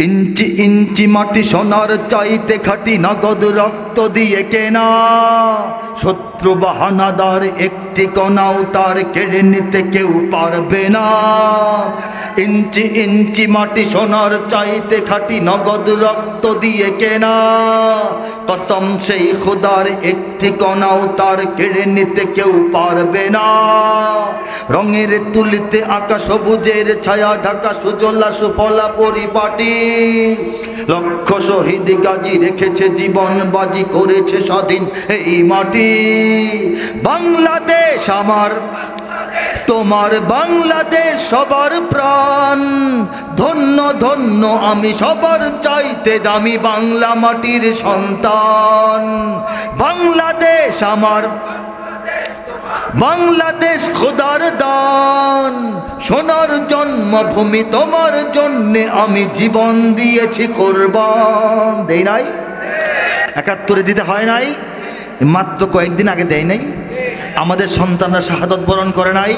ইঞ্চি ইঞ্চি মাটি সোনার চাইতে খাঁটি, নগদ রক্ত দিয়ে কেনা। শত্রু বাহানাদার একটি কণাও তার কেড়ে নিতে কেউ পারবে না। ইঞ্চি ইঞ্চি মাটি সোনার চাইতে খাঁটি, নগদ রক্ত দিয়ে কেনা। কসম সেই খোদার একটি কণাও তার কেড়ে নিতে কেউ পারবে না। রঙের তুলিতে আঁকা সবুজের ছায়া ঢাকা সুজলা সুফলা পরিপাটি। লক্ষ শহীদ গাজী রেখেছে জীবন বাজি, করেছে স্বাধীন এই মাটি। বাংলাদেশ আমার, তোমার বাংলাদেশ সবার প্রাণ। ধন্য ধন্য আমি সবার চাইতে দামি বাংলা মাটির সন্তান। বাংলাদেশ আমার, বাংলাদেশ খোদার দান। সোনার জন্মভূমি তোমার জন্যে আমি জীবন দিয়েছি কোরবান। দেই নাই? ৭১ দিতে হয় নাই? মাত্র কয়েকদিন আগে দেয় নাই? আমাদের সন্তানরা শাহাদত বরণ করে নাই?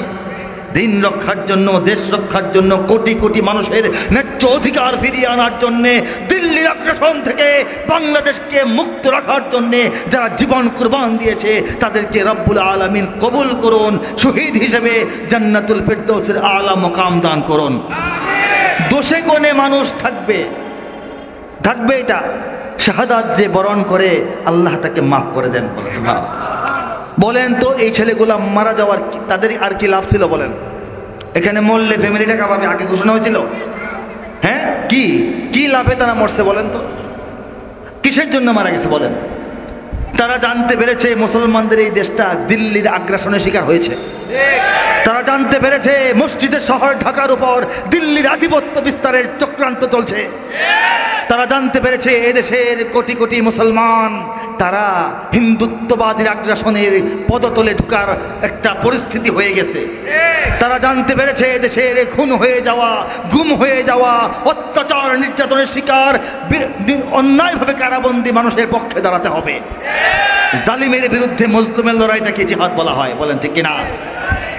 দিন রক্ষার জন্য, দেশ রক্ষার জন্য, কোটি কোটি মানুষের ন্যায্য অধিকার ফিরিয়ে আনার জন্যে, দিল্লির আগ্রাসন থেকে বাংলাদেশকে মুক্ত রাখার জন্যে যারা জীবন কুরবান দিয়েছে তাদেরকে রব্বুল আলামিন কবুল করুন, শহীদ হিসেবে জান্নাতুল ফিরদৌসের আলা মুকাম দান করুন। দোষে গুণে মানুষ থাকবে, এটা শাহাদাত যে বরণ করে আল্লাহ তাকে মাফ করে দেন। বলেন তো এই ছেলেগুলা মারা যাওয়ার তাদের আর কি লাভ ছিল? বলেন, এখানে মরলে ফ্যামিলি টাকা পাবে, আগে ঘোষণা হয়েছিল? হ্যাঁ, কি লাভে তারা মরছে বলেন তো? কিসের জন্য মারা গেছে বলেন? তারা জানতে পেরেছে মুসলমানদের এই দেশটা দিল্লির আগ্রাসনের শিকার হয়েছে। তারা জানতে পেরেছে মসজিদের শহর ঢাকার উপর দিল্লির আধিপত্য বিস্তারের চক্রান্ত চলছে। তারা জানতে পেরেছে এদেশের কোটি কোটি মুসলমান তারা হিন্দুত্ববাদীর আগ্রাসনের পদতলে ঢোকার একটা পরিস্থিতি হয়ে গেছে। তারা জানতে পেরেছে এদেশের খুন হয়ে যাওয়া, গুম হয়ে যাওয়া, অত্যাচার নির্যাতনের শিকার, অন্যায়ভাবে কারাবন্দী মানুষের পক্ষে দাঁড়াতে হবে। জালিমের বিরুদ্ধে মজলুমের লড়াইটাকে জিহাদ বলা হয়, বলেন ঠিক কিনা?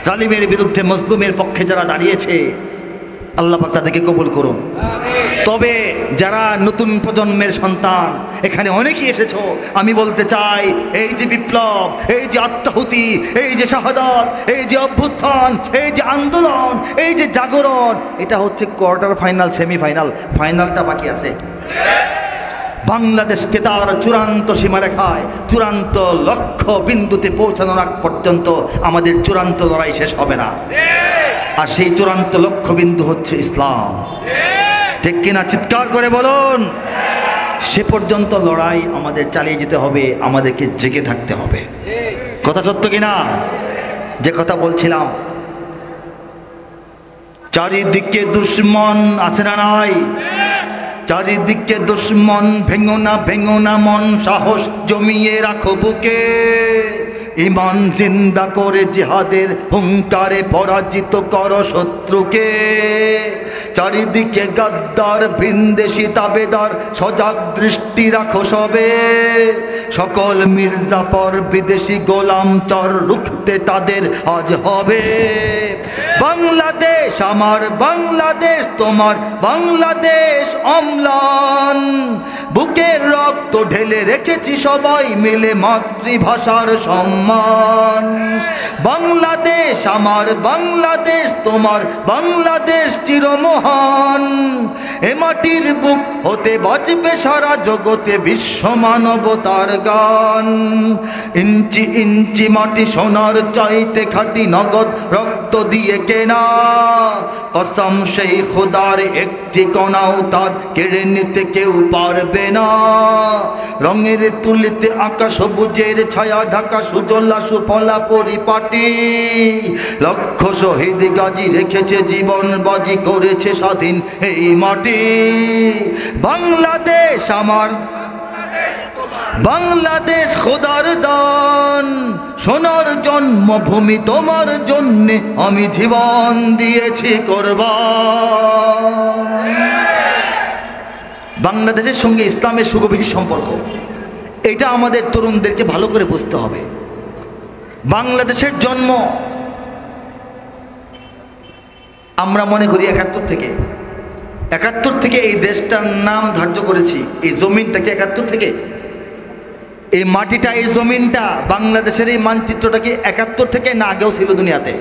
জালিমের বিরুদ্ধে মজলুমের পক্ষে যারা দাঁড়িয়েছে আল্লাহ পাক তাদেরকে কবুল করুন। তবে যারা নতুন প্রজন্মের সন্তান, এখানে অনেকেই এসেছো, আমি বলতে চাই এই যে বিপ্লব, এই যে আত্মাহুতি, এই যে শাহাদাত, এই যে অভ্যুত্থান, এই যে আন্দোলন, এই যে জাগরণ, এটা হচ্ছে কোয়ার্টার ফাইনাল, সেমিফাইনাল, ফাইনালটা বাকি আছে। বাংলাদেশকে তার চূড়ান্ত সীমারেখায়, চূড়ান্ত লক্ষ্য বিন্দুতে পৌঁছানোর আগ পর্যন্ত আমাদের চূড়ান্ত লড়াই শেষ হবে না। আর সেই চূড়ান্ত লক্ষ্য বিন্দু হচ্ছে ইসলাম। ঠিক কিনা? চিৎকার করে বলুন। সে পর্যন্ত লড়াই আমাদের চালিয়ে যেতে হবে, আমাদেরকে জেগে থাকতে হবে। কথা সত্য কিনা? যে কথা বলছিলাম, চারিদিকে দুশ্মন আছে না নাই? চারিদিকে দুশ্মন, ভেঙো না মন, সাহস জমিয়ে রাখো বুকে। ইমান জিন্দা করে জিহাদের হুঙ্কারে পরাজিত করো শত্রুকে। চারিদিকে গাদ্দার ভিনদেশি তাবেদার, সজাগ দৃষ্টি রাখো সবে। সকল মির্জাফর বিদেশি গোলাম চর, রুখতে তাদের আজ হবে। বাংলাদেশ আমার, বাংলাদেশ তোমার, বাংলাদেশ অম্লান। বুকের রক্ত ঢেলে রেখেছি সবাই মিলে মাতৃভাষার সম্মান। বাংলাদেশ আমার, বাংলাদেশ তোমার, বাংলাদেশ চিরমহান। এ মাটির বুক হতে বাজবে সারা জগতে বিশ্ব মানবতার গান। ইঞ্চি ইঞ্চি মাটি সোনার চাইতে খাঁটি, নগদ রক্ত দিয়ে কেনা। কসম সেই খোদার একটি কণাও তার কেড়ে নিতে কেউ পারবে না। রঙের তুলিতে আঁকা সবুজের ছায়া ঢাকা সুজলা সুফলা পরিপাটি। লক্ষ শহীদ গাজী রেখেছে জীবন বাজি, করেছে স্বাধীন এই মাটি। বাংলাদেশ আমার, বাংলাদেশ খোদার দান। সোনার জন্মভূমি তোমার জন্যে আমি জীবন দিয়েছি কোরবান। বাংলাদেশের সঙ্গে ইসলামের সুগভীর সম্পর্ক, এটা আমাদের তরুণদেরকে ভালো করে বুঝতে হবে। বাংলাদেশের জন্ম আমরা মনে করি ৭১ থেকে, 71 থেকে এই দেশটার নাম ধার্য করেছি, এই জমিনটাকে 71 থেকে, এই মাটিটা, এই জমিনটা, বাংলাদেশের এই মানচিত্রটা কি 71 থেকে না আগেও ছিল দুনিয়াতে?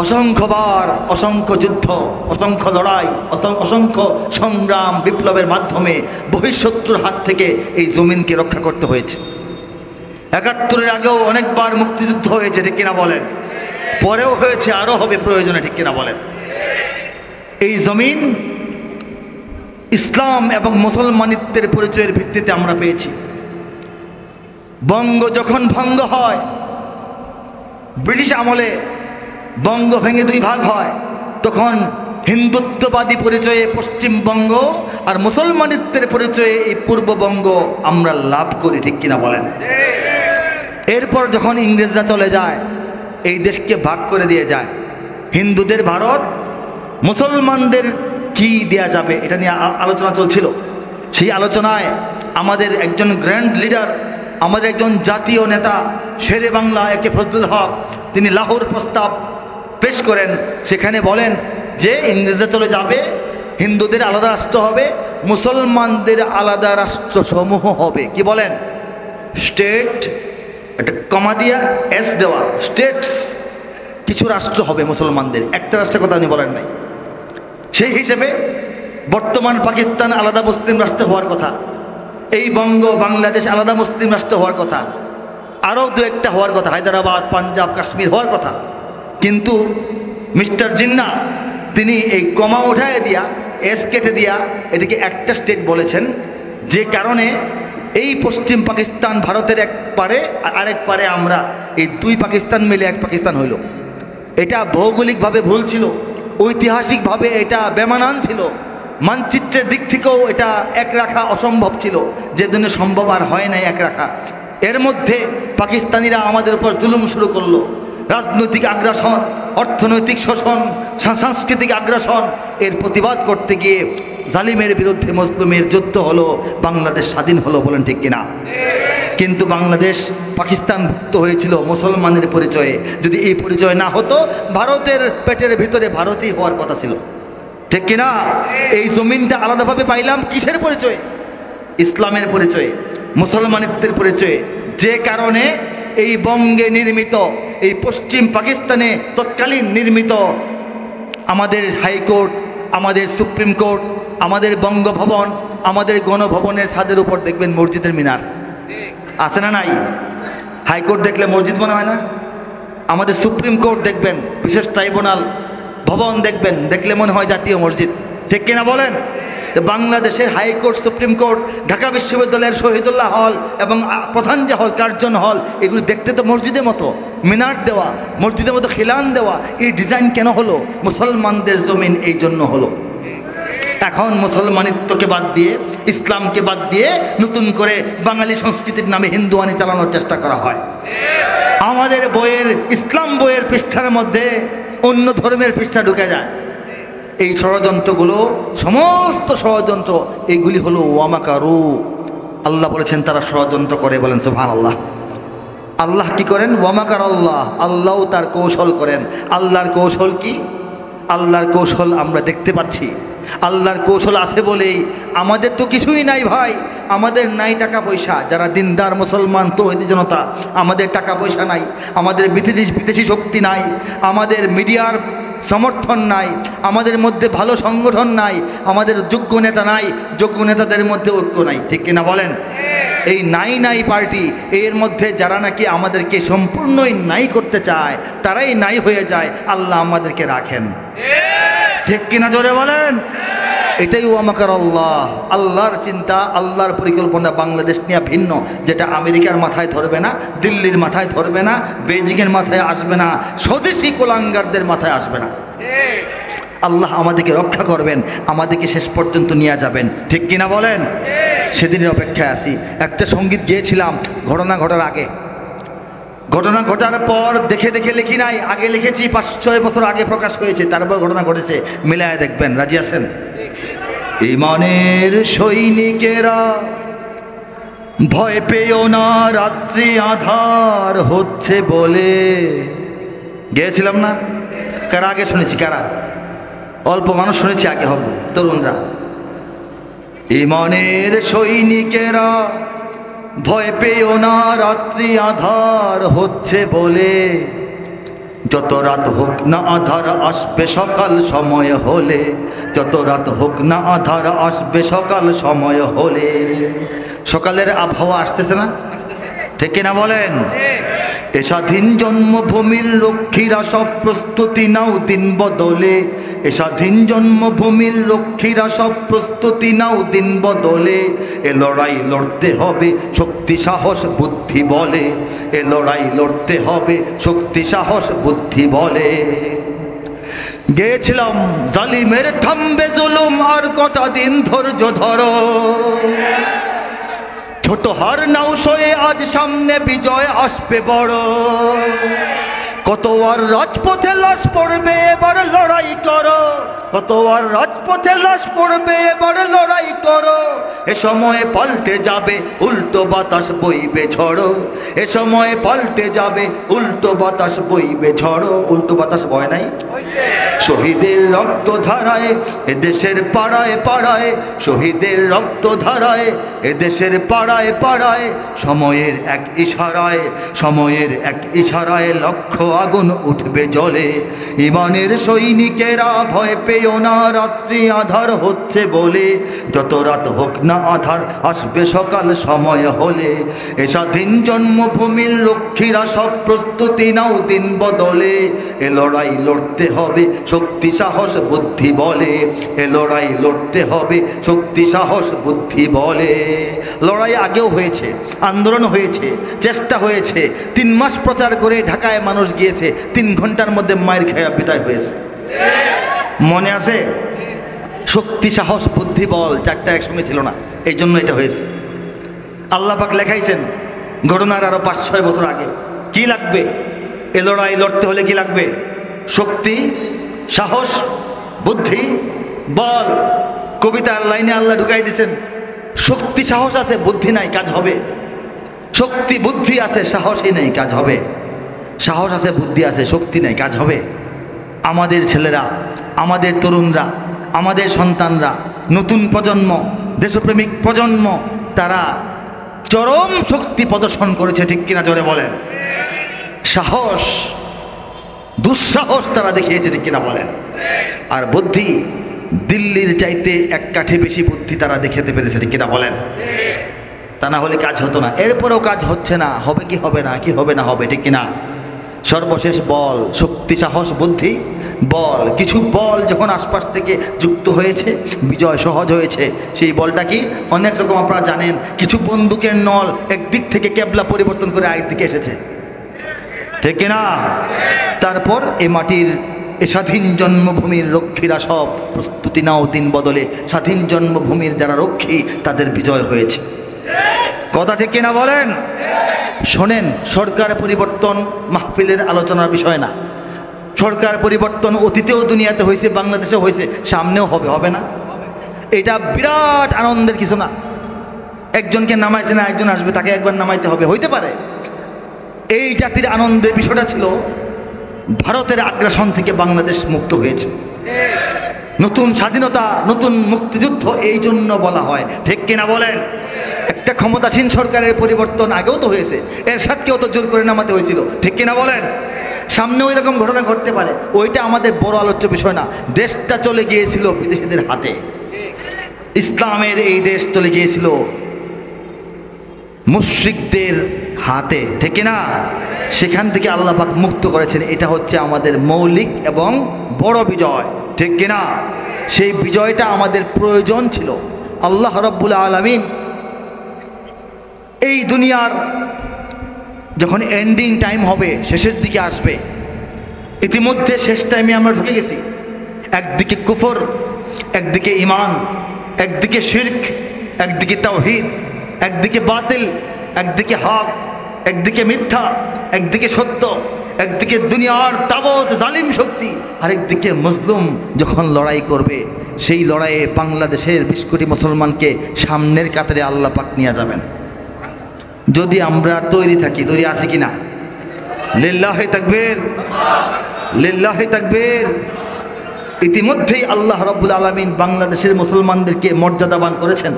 অসংখ্যবার অসংখ্য যুদ্ধ, অসংখ্য লড়াই, অসংখ্য সংগ্রাম, বিপ্লবের মাধ্যমে বহিঃশত্রুর হাত থেকে এই জমিনকে রক্ষা করতে হয়েছে। 71-এর আগেও অনেকবার মুক্তিযুদ্ধ হয়েছে, ঠিক কিনা বলেন? পরেও হয়েছে, আরও হবে প্রয়োজনে, ঠিক কিনা বলেন? এই জমিন ইসলাম এবং মুসলমানিত্বের পরিচয়ের ভিত্তিতে আমরা পেয়েছি। বঙ্গ যখন ভঙ্গ হয়, ব্রিটিশ আমলে বঙ্গ ভেঙে 2 ভাগ হয়, তখন হিন্দুত্ববাদী পরিচয়ে পশ্চিমবঙ্গ আর মুসলমানিত্বের পরিচয়ে এই পূর্ববঙ্গ আমরা লাভ করি, ঠিক কিনা বলেন? এরপর যখন ইংরেজরা চলে যায়, এই দেশকে ভাগ করে দিয়ে যায়, হিন্দুদের ভারত, মুসলমানদের কি দেয়া যাবে এটা নিয়ে আলোচনা চলছিল। সেই আলোচনায় আমাদের একজন গ্র্যান্ড লিডার, আমাদের একজন জাতীয় নেতা, শেরে বাংলা একে ফজলুল হক, তিনি লাহোর প্রস্তাব পেশ করেন। সেখানে বলেন যে ইংরেজরা চলে যাবে, হিন্দুদের আলাদা রাষ্ট্র হবে, মুসলমানদের আলাদা রাষ্ট্র সমূহ হবে। কি বলেন? স্টেট, একটা কমা দিয়া এস দেওয়া, স্টেটস, কিছু রাষ্ট্র হবে মুসলমানদের, একটা রাষ্ট্রের কথা উনি বলেন নাই। সেই হিসেবে বর্তমান পাকিস্তান আলাদা মুসলিম রাষ্ট্র হওয়ার কথা, এই বঙ্গ বাংলাদেশ আলাদা মুসলিম রাষ্ট্র হওয়ার কথা, আরও 2-1টা হওয়ার কথা, হায়দ্রাবাদ, পাঞ্জাব, কাশ্মীর হওয়ার কথা। কিন্তু মিস্টার জিন্নাহ তিনি এই কমা উঠায় দিয়া, এস কেটে দিয়া এটাকে একটা স্টেট বলেছেন, যে কারণে এই পশ্চিম পাকিস্তান ভারতের এক পারে আরেক পারে আমরা, এই 2 পাকিস্তান মিলে 1 পাকিস্তান হইল। এটা ভৌগোলিকভাবে ভুল ছিল, ঐতিহাসিকভাবে এটা বেমানান ছিল, মানচিত্রের দিক থেকেও এটা এক রাখা অসম্ভব ছিল, যে জন্য সম্ভব আর হয় নাই এক রাখা। এর মধ্যে পাকিস্তানিরা আমাদের উপর জুলুম শুরু করলো, রাজনৈতিক আগ্রাসন, অর্থনৈতিক শোষণ, সাংস্কৃতিক আগ্রাসন। এর প্রতিবাদ করতে গিয়ে জালিমের বিরুদ্ধে মজলুমের যুদ্ধ হলো, বাংলাদেশ স্বাধীন হলো, বলেন ঠিক কিনা? কিন্তু বাংলাদেশ পাকিস্তান ভুক্ত হয়েছিল মুসলমানের পরিচয়ে। যদি এই পরিচয় না হতো, ভারতের পেটের ভিতরে ভারতই হওয়ার কথা ছিল, ঠিক কিনা? এই জমিনটা আলাদাভাবে পাইলাম কিসের পরিচয়ে? ইসলামের পরিচয়ে, মুসলমানিত্বের পরিচয়ে। যে কারণে এই বঙ্গে নির্মিত, এই পশ্চিম পাকিস্তানে তৎকালীন নির্মিত আমাদের হাইকোর্ট, আমাদের সুপ্রিম কোর্ট, আমাদের বঙ্গভবন, আমাদের গণভবনের ছাদের উপর দেখবেন মসজিদের মিনার আছে না নাই? হাইকোর্ট দেখলে মসজিদ মনে হয় না? আমাদের সুপ্রিম কোর্ট দেখবেন, বিশেষ ট্রাইব্যুনাল ভবন দেখবেন, দেখলে মনে হয় জাতীয় মসজিদ, ঠিক কিনা বলেন? বাংলাদেশের হাইকোর্ট, সুপ্রিম কোর্ট, ঢাকা বিশ্ববিদ্যালয়ের শহীদুল্লাহ হল এবং প্রধান যে হল, কার্জন হল, এগুলি দেখতে তো মসজিদের মতো, মিনার দেওয়া, মসজিদের মতো খিলান দেওয়া। এই ডিজাইন কেন হলো? মুসলমানদের জমিন এই জন্য হলো। এখন মুসলমানিত্বকে বাদ দিয়ে, ইসলামকে বাদ দিয়ে নতুন করে বাঙালি সংস্কৃতির নামে হিন্দুয়ানি চালানোর চেষ্টা করা হয়। আমাদের বইয়ের, ইসলাম বইয়ের পৃষ্ঠার মধ্যে অন্য ধর্মের পৃষ্ঠা ঢুকে যায়। এই ষড়যন্ত্রগুলো, সমস্ত ষড়যন্ত্র, এইগুলি হলো ওয়ামাকারু। আল্লাহ বলেছেন তারা ষড়যন্ত্র করে, বলেন সুবহানাল্লাহ। আল্লাহ কি করেন? ওয়ামাকার আল্লাহ, আল্লাহও তার কৌশল করেন। আল্লাহর কৌশল কি? আল্লাহর কৌশল আমরা দেখতে পাচ্ছি। আল্লাহর কৌশল আছে বলেই আমাদের তো কিছুই নাই ভাই, আমাদের নাই টাকা পয়সা। যারা দিনদার মুসলমান তৌহিদি জনতা, আমাদের টাকা পয়সা নাই, আমাদের বিদেশি শক্তি নাই, আমাদের মিডিয়ার সমর্থন নাই, আমাদের মধ্যে ভালো সংগঠন নাই, আমাদের যোগ্য নেতা নাই, যোগ্য নেতাদের মধ্যে ঐক্য নাই, ঠিক কিনা বলেন? এই নাই পার্টি, এর মধ্যে যারা নাকি আমাদেরকে সম্পূর্ণই নাই করতে চায়, তারাই নাই হয়ে যায়, আল্লাহ আমাদেরকে রাখেন, ঠিক কিনা জোরে বলেন? এটাই ওয়ামাকার আল্লাহ। আল্লাহর চিন্তা, আল্লাহর পরিকল্পনা বাংলাদেশ নিয়ে ভিন্ন, যেটা আমেরিকার মাথায় ধরবে না, দিল্লির মাথায় ধরবে না, বেজিংয়ের মাথায় আসবে না, স্বদেশি কোলাঙ্গারদের মাথায় আসবে না। আল্লাহ আমাদেরকে রক্ষা করবেন, আমাদেরকে শেষ পর্যন্ত নিয়ে যাবেন, ঠিক কিনা বলেন? সেদিনের অপেক্ষায় আছি। একটা সঙ্গীত গিয়েছিলাম ঘটনা ঘটার আগে, ঘটনা ঘটার পর দেখে লিখি নাই, আগে লিখেছি 5-6 বছর আগে প্রকাশ হয়েছে, তারপর ঘটনা ঘটেছে, মিলায় দেখবেন। রাজি আছেন? ইমানের সৈনিকেরা ভয় পেও না, রাত্রি আধার হচ্ছে বলে। গিয়েছিলাম না? কারা আগে শুনেছি? কারা? অল্প মানুষ শুনেছি, আগে হব তরুণরা। ইমানের সৈনিকেরা ভয় পেও না, রাত্রি আধার হচ্ছে বলে, যত রাত হোক না আধার আসবে সকাল সময় হলে, যত রাত হোক না আধার আসবে সকাল সময় হলে। সকালের আবহাওয়া আসতেছে না? ঠিক কিনা বলেন? এ স্বাধীন জন্মভূমির রক্ষীরা সব প্রস্তুতি নাও দিন বদলে, এ স্বাধীন জন্মভূমির রক্ষীরা সব প্রস্তুতি নাও দিন বদলে। এ লড়াই লড়তে হবে শক্তি সাহস বুদ্ধি বলে, এ লড়াই লড়তে হবে শক্তি সাহস বুদ্ধি বলে। গেছিলাম জালিমের থামবে জুলুম, আর কটা দিন ধৈর্য ধরো, ছোট হার নাও সয়ে আজ সামনে বিজয় আসবে বড়। কত আর রাজপথে লাশ পড়বে, এবার লড়াই করো, কত আর রাজপথে লাশ পড়বে, এবার লড়াই করো। এ সময়ে পাল্টে যাবে উল্টো বাতাস বইবে ঝড়ো, এ সময়ে পাল্টে যাবে উল্টো বাতাস বইবে ঝড়ো। উল্টো বাতাস বয় নাই? শহীদের রক্ত ধারায় এদেশের পাড়ায় পাড়ায়, শহীদের রক্ত ধারায় এদেশের পাড়ায় পাড়ায়। সময়ের এক ইশারায়, সময়ের এক ইশারায় লক্ষ আগুন উঠবে জ্বলে। ইমানের সৈনিকেরা ভয় পেও না, রাত্রি আধার হচ্ছে বলে, যত রাত হোক না আধার আসবে সকাল সময় হলে। এ স্বাধীন জন্মভূমির রক্ষীরা সব প্রস্তুতি নাও দিন বদলে, এ লড়াই লড়তে হবে শক্তি সাহস বুদ্ধি বলে, এ লড়াই লড়তে হবে শক্তি সাহস বুদ্ধি বলে। লড়াই আগেও হয়েছে, আন্দোলন হয়েছে, চেষ্টা হয়েছে। 3 মাস প্রচার করে ঢাকায় মানুষ গিয়েছে, 3 ঘন্টার মধ্যে মায়ের খেয়ে বিদায় হয়েছে। মনে আছে? শক্তি সাহস বুদ্ধি বল 4টা একসঙ্গে ছিল না, এই জন্য এটা হয়েছে। আল্লাহ পাক লেখাইছেন ঘটনার আরো 5-6 বছর আগে। কি লাগবে? এ লড়াই লড়তে হলে কি লাগবে? শক্তি সাহস বুদ্ধি বল। কবিতার লাইনে আল্লাহ ঢুকাই দিয়েছেন, শক্তি সাহস আছে বুদ্ধি নাই, কাজ হবে। শক্তি বুদ্ধি আছে, সাহসই নেই, কাজ হবে। সাহস আছে বুদ্ধি আছে, শক্তি নেই, কাজ হবে। আমাদের ছেলেরা, আমাদের তরুণরা, আমাদের সন্তানরা, নতুন প্রজন্ম, দেশপ্রেমিক প্রজন্ম, তারা চরম শক্তি প্রদর্শন করেছে, ঠিক কিনা জোরে বলেন? সাহস দুঃসাহস তারা দেখিয়েছে, ঠিক কিনা বলেন? আর বুদ্ধি দিল্লির চাইতে 1 কাঠি বেশি বুদ্ধি তারা দেখাতে পেরেছে, ঠিক কিনা বলেন? তা না হলে কাজ হতো না। এরপরেও কাজ হচ্ছে না, হবে কি হবে না, কি হবে না হবে, ঠিক কিনা? সর্বশেষ বল, শক্তি সাহস বুদ্ধি বল। কিছু বল যখন আশপাশ থেকে যুক্ত হয়েছে, বিজয় সহজ হয়েছে। সেই বলটা কি? অনেক রকম আপনারা জানেন। কিছু বন্দুকের নল একদিক থেকে কেবলা পরিবর্তন করে আরেক দিকে এসেছে, ঠিক কিনা? তারপর এ মাটির এ স্বাধীন জন্মভূমির রক্ষীরা সব প্রস্তুতি নাও দিন বদলে। স্বাধীন জন্মভূমির যারা রক্ষী তাদের বিজয় হয়েছে। কথা ঠিক কিনা বলেন? শোনেন, সরকার পরিবর্তন মাহফিলের আলোচনার বিষয় না। সরকার পরিবর্তন অতীতেও দুনিয়াতে হয়েছে, বাংলাদেশে হয়েছে, সামনেও হবে, হবে না? এটা বিরাট আনন্দের কিছু না। একজনকে নামাইছে না, একজন আসবে, তাকে একবার নামাইতে হবে, হইতে পারে। এই জাতির আনন্দের বিষয়টা ছিল ভারতের আগ্রাসন থেকে বাংলাদেশ মুক্ত হয়েছে। নতুন স্বাধীনতা, নতুন মুক্তিযুদ্ধ, এই জন্য বলা হয়, ঠিক কিনা বলেন? একটা ক্ষমতাসীন সরকারের পরিবর্তন আগেও তো হয়েছে, এরশাদকেও তো জোর করে নামাতে হয়েছিল, ঠিক কিনা বলেন? সামনেও এরকম ঘটনা ঘটতে পারে, ওইটা আমাদের বড় আলোচ্য বিষয় না। দেশটা চলে গিয়েছিল বিদেশিদের হাতে, ইসলামের এই দেশ চলে গিয়েছিল মুশরিকদের হাতে, ঠিক কিনা? সেখান থেকে আল্লাহ পাক মুক্ত করেছেন। এটা হচ্ছে আমাদের মৌলিক এবং বড় বিজয়, ঠিক কিনা? সেই বিজয়টা আমাদের প্রয়োজন ছিল। আল্লাহ রাব্বুল আলামিন এই দুনিয়ার যখন এন্ডিং টাইম হবে, শেষের দিকে আসবে, ইতিমধ্যে শেষ টাইমে আমরা ঢুকে গেছি। একদিকে কুফর, একদিকে ঈমান, একদিকে শিরক, একদিকে তাওহীদ, একদিকে বাতিল, একদিকে হক, একদিকে মিথ্যা, একদিকে সত্য, একদিকে দুনিয়ার তাবৎ জালিম শক্তি, আরেকদিকে মজলুম যখন লড়াই করবে, সেই লড়াইয়ে বাংলাদেশের 20 কোটি মুসলমানকে সামনের কাতারে আল্লাহ পাক নিয়ে যাবেন। যদি আমরা তৈরি থাকি, তৈরি আছি কিনা? লিল্লাহি তাকবীর, লিল্লাহি তাকবীর। ইতিমধ্যেই আল্লাহ রাব্বুল আলামিন বাংলাদেশের মুসলমানদেরকে মর্যাদাবান করেছেন,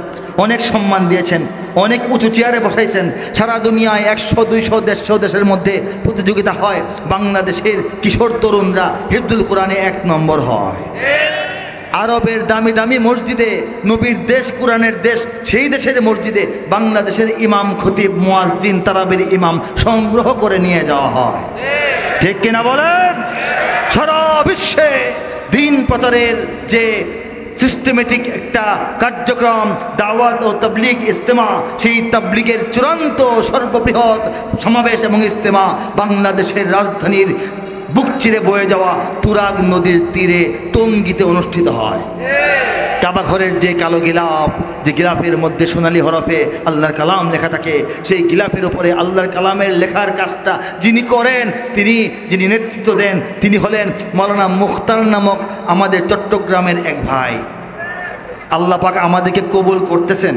অনেক সম্মান দিয়েছেন, অনেক উঁচু চেয়ারে বসাইছেন। সারা দুনিয়ায় 100, 200, 150 দেশের মধ্যে প্রতিযোগিতা হয়, বাংলাদেশের কিশোর তরুণরা হিফজুল কোরআনে 1 নম্বর হয়। আরবের দামি দামি মসজিদে, নবীর দেশ, কোরআনের দেশ, সেই দেশের মসজিদে বাংলাদেশের ইমাম, খতিব, মুয়াজ্জিন, তারাবির ইমাম সংগ্রহ করে নিয়ে যাওয়া হয়। ঠিক কিনা বলেন? সারা বিশ্বে দিন প্রচারের যে সিস্টেমেটিক একটা কার্যক্রম, দাওয়াত ও তাবলীগ ইজতেমা, সেই তাবলীগের চূড়ান্ত সর্ববৃহৎ সমাবেশ এবং ইজতেমা বাংলাদেশের রাজধানীর বুক চিরে বয়ে যাওয়া তুরাগ নদীর তীরে টঙ্গীতে অনুষ্ঠিত হয়। কাবা ঘরের যে কালো গিলাফ, যে গিলাফের মধ্যে সোনালী হরফে আল্লাহর কালাম লেখা থাকে, সেই গিলাফের উপরে আল্লাহর কালামের লেখার কাজটা যিনি করেন, যিনি নেতৃত্ব দেন, তিনি হলেন মাওলানা মুখতার নামক আমাদের চট্টগ্রামের এক ভাই। আল্লাহ পাক আমাদেরকে কবুল করতেছেন,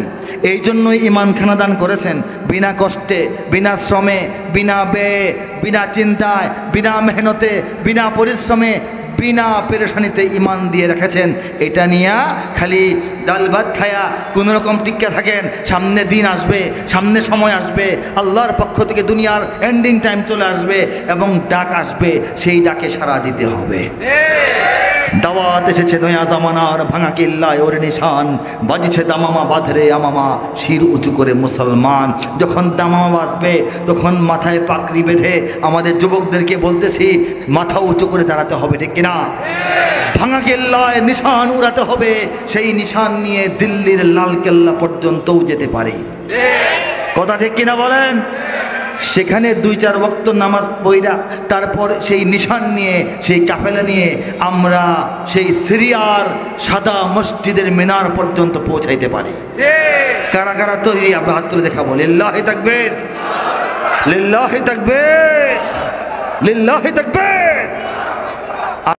এই জন্যই ঈমানখানা দান করেছেন। বিনা কষ্টে, বিনা শ্রমে, বিনা ব্যয়ে, বিনা চিন্তায়, বিনা মেহনতে, বিনা পরিশ্রমে, বিনা পেরেশানিতে ঈমান দিয়ে রেখেছেন। এটা নিয়ে খালি ডাল ভাত খায়া কোনোরকম টিক্কা থাকেন, সামনে দিন আসবে, সামনে সময় আসবে, আল্লাহর পক্ষ থেকে দুনিয়ার এন্ডিং টাইম চলে আসবে এবং ডাক আসবে, সেই ডাকে সাড়া দিতে হবে। দাওয়াত এসেছে নয়া জামানার, ভাঙা কিল্লায় ওর নিশান, বাজিছে দামামা বাঁধরে আমামা, শির উঁচু করে মুসলমান। যখন দামামা বাজবে তখন মাথায় পাকড়ি বেঁধে আমাদের যুবকদেরকে বলতেছি, মাথা উঁচু করে দাঁড়াতে হবে। ঠিক কিনা? ভাঙা কেল্লায় নিশান উড়াতে হবে, সেই নিশান নিয়ে দিল্লির লাল কেল্লা পর্যন্তও যেতে পারে। কথা ঠিক কিনা বলেন? সেখানে 2-4 ওয়াক্ত নামাজ পড়া, তারপর সেই নিশান নিয়ে, সেই কাফেলা নিয়ে আমরা সেই সিরিয়ার সাদা মসজিদের মিনার পর্যন্ত পৌঁছাইতে পারি। কারা কারা তৈরি? আমরা হাত তুলে দেখাবো। লিল্লাহি তাকবীর, লিল্লাহি তাকবীর, লিল্লাহি তাকবীর।